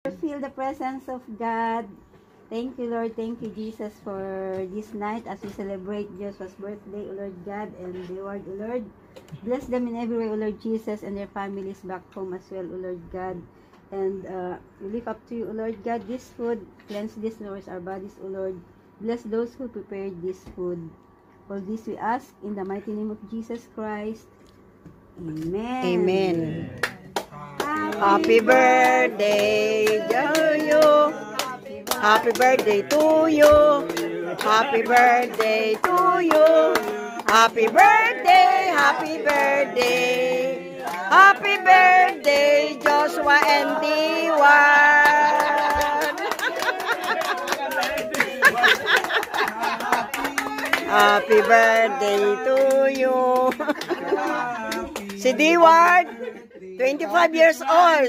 Feel the presence of God. Thank you, Lord. Thank you, Jesus, for this night as we celebrate Joshua's birthday, O Lord God, and the word, O Lord. Bless them in every way, O Lord Jesus, and their families back home as well, O Lord God. And we lift up to you, O Lord God, this food. Cleanse this, nourish our bodies, O Lord. Bless those who prepared this food. All this we ask in the mighty name of Jesus Christ. Amen. Amen. Happy birthday to you. Happy birthday to you. Happy birthday to you. Happy birthday, happy birthday. Happy birthday, Joshua and D1. Happy birthday to you. Si D1, 25 years old.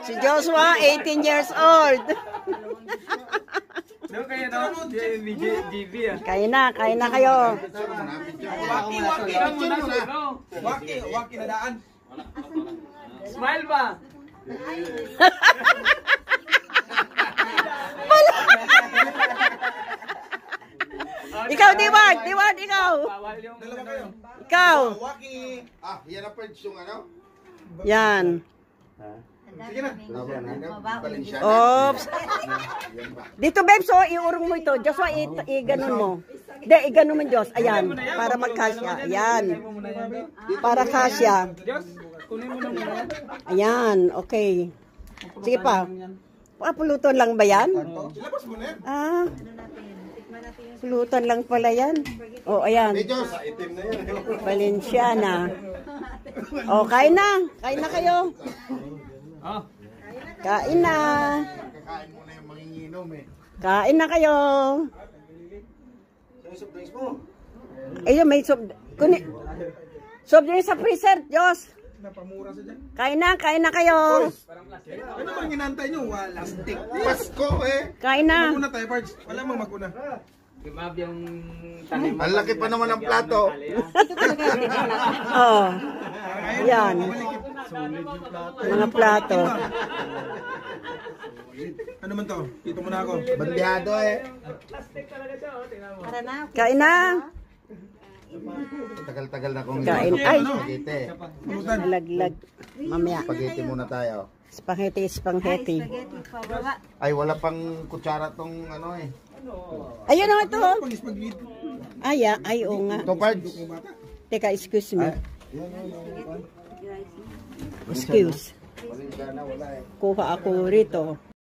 Si Joshua, 18 years old. Kain na kayo. Waki na daan. Smile ba? Ikaw, D1, ikaw. Ikaw. Waki. Yan ang pwede yung ano? Yan. Sige na. Oops. Dito, babe, so iurong mo ito. Joshua, i-ganon mo. Hindi, i-ganon mo, Diyos. Ayan, para magkasya. Ayan. Para kasya. Ayan, okay. Sige pa. Pulutan lang ba yan? Pulutan lang pala yan. O, ayan. Valenciana. O, kain na. Kain na kayo. Kain na. Kakain mo na yung manginginom eh. Kain na kayo. Ayun, may soft drink sa freezer, Diyos. Napamura sa dyan. Kain na kayo. Ano bang inantay nyo? Walang stick. Pasko eh. Kain na. Maguna tayo, Pards. Wala mang maguna. Ang laki pa naman ng plato. Oh. Yan. Mga plato. Ano man to? Dito muna ako. Bandihado eh. Kain na. Tagal-tagal na kong Kain. Ay. spaghetti. Nalaglag. Mamaya. Spaghetti muna tayo. Spaghetti. Ay, wala pang kutsara tong ano eh. Ayun na ito. Pag-spaghetti. Ay, oo nga. Ito, Pards. Teka, excuse me. Excuse. Kuha ako rito.